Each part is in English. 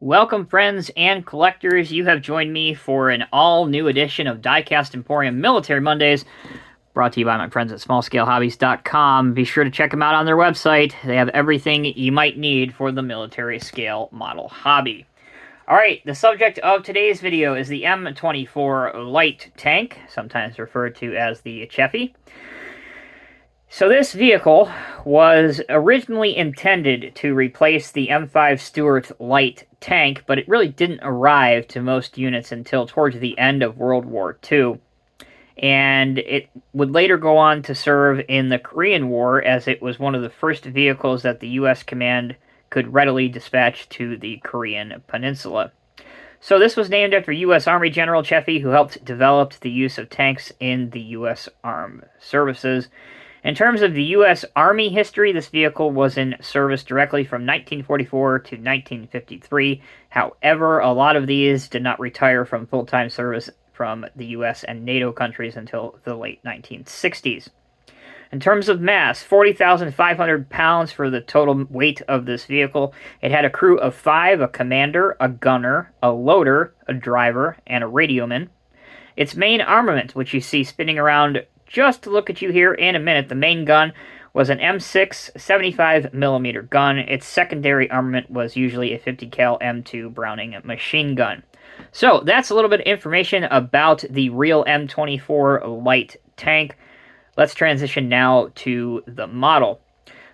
Welcome, friends and collectors. You have joined me for an all-new edition of Diecast Emporium Military Mondays, brought to you by my friends at smallscalehobbies.com. Be sure to check them out on their website. They have everything you might need for the military scale model hobby. Alright, the subject of today's video is the M24 Light Tank, sometimes referred to as the Chaffee. So this vehicle was originally intended to replace the M5 Stuart Light Tank, but it really didn't arrive to most units until towards the end of World War II. And it would later go on to serve in the Korean War, as it was one of the first vehicles that the U.S. command could readily dispatch to the Korean Peninsula. So this was named after U.S. Army General Chaffee, who helped develop the use of tanks in the U.S. Armed Services. In terms of the U.S. Army history, this vehicle was in service directly from 1944 to 1953. However, a lot of these did not retire from full-time service from the U.S. and NATO countries until the late 1960s. In terms of mass, 40,500 pounds for the total weight of this vehicle. It had a crew of 5, a commander, a gunner, a loader, a driver, and a radioman. Its main armament, which you see spinning around just to look at you here in a minute, the main gun was an M6 75mm gun. Its secondary armament was usually a 50 cal M2 Browning machine gun. So that's a little bit of information about the real M24 Light Tank. Let's transition now to the model.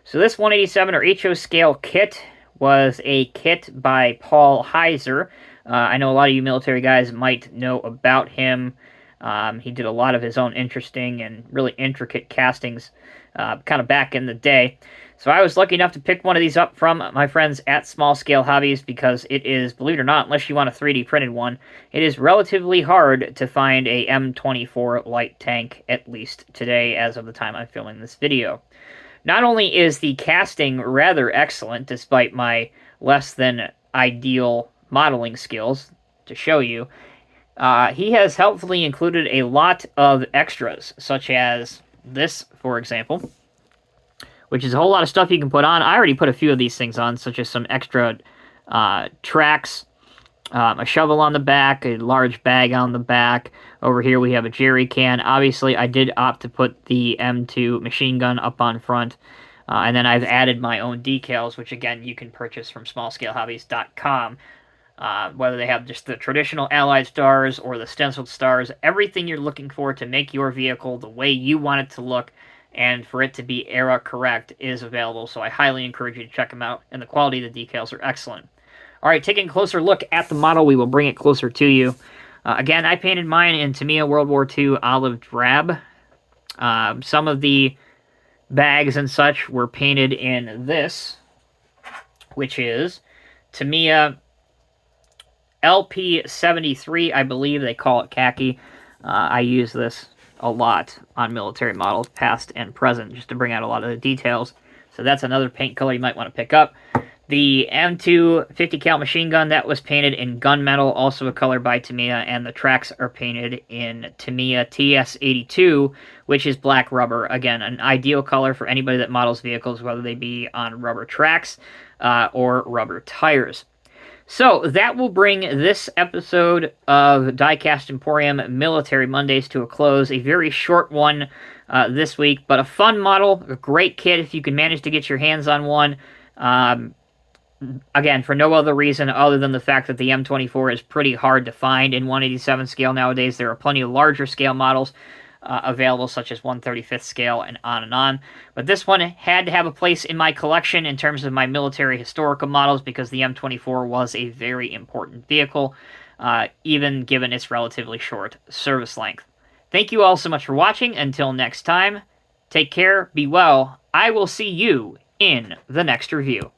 So this 187 or HO scale kit was a kit by Paul Heiser. I know a lot of you military guys might know about him. He did a lot of his own interesting and really intricate castings kind of back in the day. So I was lucky enough to pick one of these up from my friends at Small Scale Hobbies because it is, believe it or not, unless you want a 3D printed one, it is relatively hard to find a M24 Light Tank, at least today as of the time I'm filming this video. Not only is the casting rather excellent, despite my less than ideal modeling skills to show you, he has helpfully included a lot of extras, such as this, for example, which is a whole lot of stuff you can put on. I already put a few of these things on, such as some extra tracks, a shovel on the back, a large bag on the back. Over here we have a jerry can. Obviously, I did opt to put the M2 machine gun up on front, and then I've added my own decals, which, again, you can purchase from smallscalehobbies.com. Whether they have just the traditional Allied stars or the stenciled stars, everything you're looking for to make your vehicle the way you want it to look and for it to be era correct is available, so I highly encourage you to check them out, and the quality of the decals are excellent. Alright, taking a closer look at the model, we will bring it closer to you. Again, I painted mine in Tamiya World War II olive drab. Some of the bags and such were painted in this, which is Tamiya LP73, I believe they call it khaki. I use this a lot on military models, past and present, just to bring out a lot of the details. So that's another paint color you might want to pick up. The M2 50 cal machine gun, that was painted in gunmetal, also a color by Tamiya, and the tracks are painted in Tamiya TS82, which is black rubber. Again, an ideal color for anybody that models vehicles, whether they be on rubber tracks or rubber tires. So that will bring this episode of Diecast Emporium Military Mondays to a close. A very short one this week, but a fun model, a great kit if you can manage to get your hands on one. Again, for no other reason other than the fact that the M24 is pretty hard to find in 187 scale nowadays. There are plenty of larger scale models available, such as 135th scale and on and on. But this one had to have a place in my collection in terms of my military historical models because the M24 was a very important vehicle, even given its relatively short service length. Thank you all so much for watching. Until next time, take care, be well. I will see you in the next review.